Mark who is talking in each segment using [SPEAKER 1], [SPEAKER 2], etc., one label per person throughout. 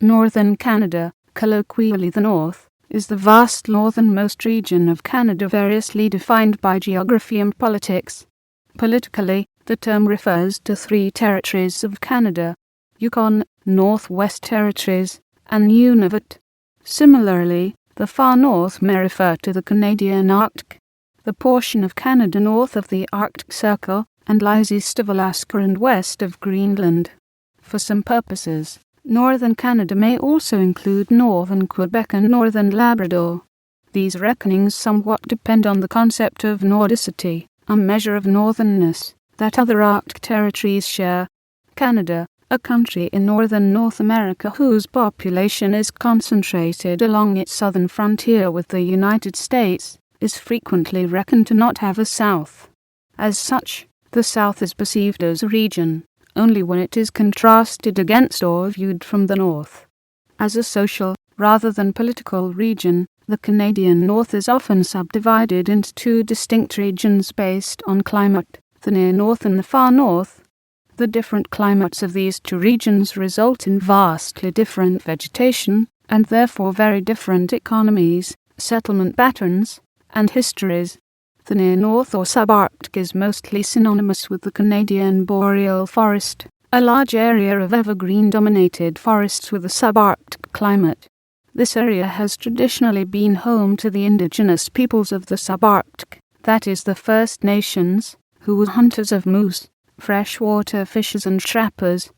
[SPEAKER 1] Northern Canada, colloquially the North, is the vast northernmost region of Canada variously defined by geography and politics. Politically, the term refers to three territories of Canada: Yukon, Northwest Territories, and Nunavut. Similarly, the far north may refer to the Canadian Arctic, the portion of Canada north of the Arctic Circle, and lies east of Alaska and west of Greenland. For some purposes, northern Canada may also include northern Quebec and northern Labrador. These reckonings somewhat depend on the concept of nordicity, a measure of northernness, that other Arctic territories share. Canada, a country in northern North America whose population is concentrated along its southern frontier with the United States, is frequently reckoned to not have a south. As such, the South is perceived as a region only when it is contrasted against or viewed from the North. As a social, rather than political region, the Canadian North is often subdivided into two distinct regions based on climate, the near North and the far North. The different climates of these two regions result in vastly different vegetation, and therefore very different economies, settlement patterns, and histories. The near North or subarctic is mostly synonymous with the Canadian boreal forest, a large area of evergreen-dominated forests with a subarctic climate. This area has traditionally been home to the indigenous peoples of the subarctic, that is the First Nations, who were hunters of moose, freshwater fishers and trappers.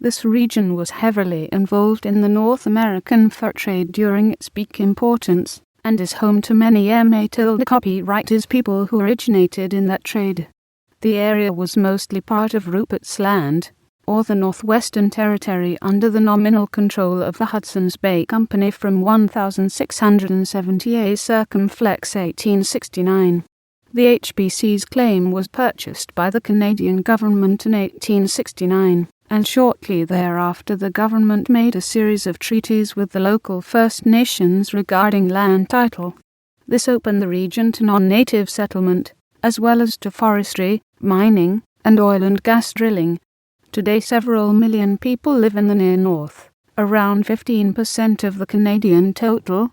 [SPEAKER 1] This region was heavily involved in the North American fur trade during its peak importance, and is home to many copywriters people who originated in that trade. The area was mostly part of Rupert's Land, or the Northwestern Territory, under the nominal control of the Hudson's Bay Company from 1678 circumflex 1869. The HBC's claim was purchased by the Canadian government in 1869, and shortly thereafter the government made a series of treaties with the local First Nations regarding land title. This opened the region to non-native settlement, as well as to forestry, mining, and oil and gas drilling. Today several million people live in the near North, around 15% of the Canadian total.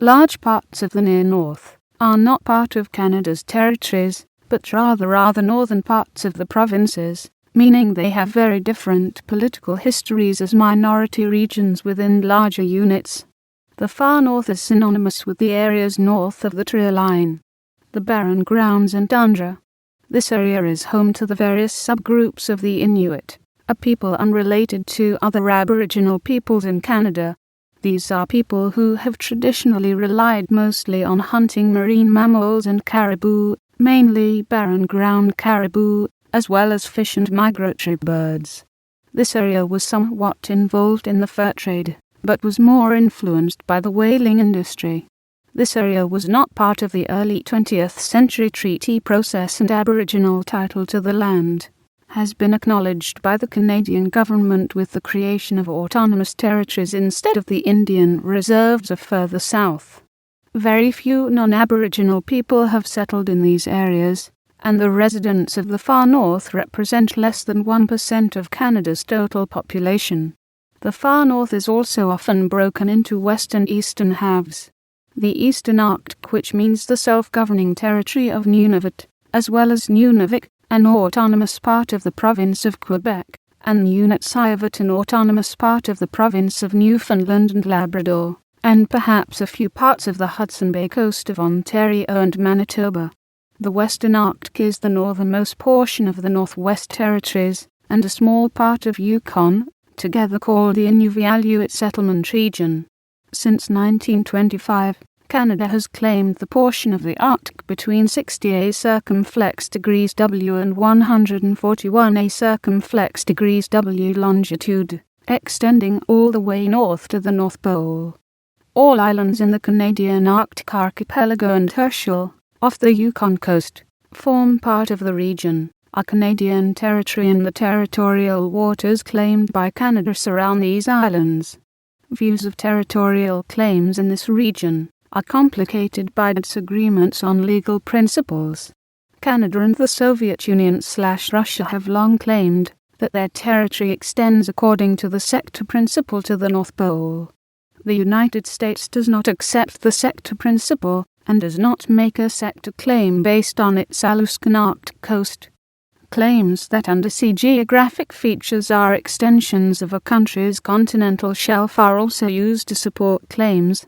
[SPEAKER 1] Large parts of the near North are not part of Canada's territories, but rather are the northern parts of the provinces, meaning they have very different political histories as minority regions within larger units. The far north is synonymous with the areas north of the tree line, the barren grounds and tundra. This area is home to the various subgroups of the Inuit, a people unrelated to other Aboriginal peoples in Canada. These are people who have traditionally relied mostly on hunting marine mammals and caribou, mainly barren ground caribou, as well as fish and migratory birds. This area was somewhat involved in the fur trade, but was more influenced by the whaling industry. This area was not part of the early 20th century treaty process, and Aboriginal title to the land has been acknowledged by the Canadian government with the creation of autonomous territories instead of the Indian reserves of further south. Very few non-Aboriginal people have settled in these areas, and the residents of the far north represent less than 1% of Canada's total population. The far north is also often broken into west and eastern halves. The Eastern Arctic, which means the self-governing territory of Nunavut, as well as Nunavik, an autonomous part of the province of Quebec, and Nunavut, an autonomous part of the province of Newfoundland and Labrador, and perhaps a few parts of the Hudson Bay coast of Ontario and Manitoba. The Western Arctic is the northernmost portion of the Northwest Territories, and a small part of Yukon, together called the Inuvialuit Settlement Region. Since 1925, Canada has claimed the portion of the Arctic between 60 circumflex degrees W and 141 circumflex degrees W longitude, extending all the way north to the North Pole. All islands in the Canadian Arctic archipelago and Herschel, off the Yukon coast, form part of the region. A Canadian territory in the territorial waters claimed by Canada surround these islands. Views of territorial claims in this region are complicated by disagreements on legal principles. Canada and the Soviet Union/Russia have long claimed, that their territory extends according to the sector principle to the North Pole. The United States does not accept the sector principle and does not make a sector claim based on its Alaskan Arctic coast. Claims that undersea geographic features are extensions of a country's continental shelf are also used to support claims.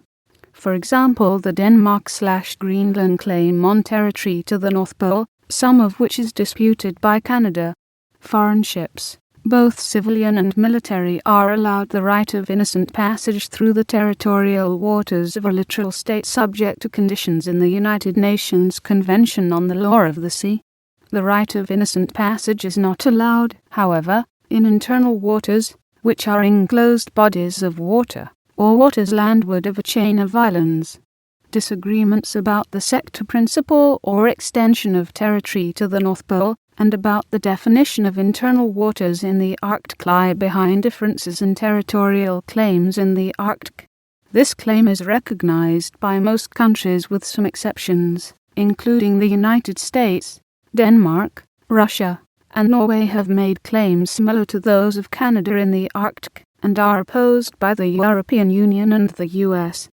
[SPEAKER 1] For example, the Denmark/Greenland claim on territory to the North Pole, some of which is disputed by Canada. Foreign ships, both civilian and military, are allowed the right of innocent passage through the territorial waters of a littoral state subject to conditions in the United Nations Convention on the Law of the Sea. The right of innocent passage is not allowed, however, in internal waters, which are enclosed bodies of water, or waters landward of a chain of islands. Disagreements about the sector principle or extension of territory to the North Pole, and about the definition of internal waters in the Arctic lie behind differences in territorial claims in the Arctic. This claim is recognized by most countries with some exceptions, including the United States. Denmark, Russia, and Norway have made claims similar to those of Canada in the Arctic, and are opposed by the European Union and the US.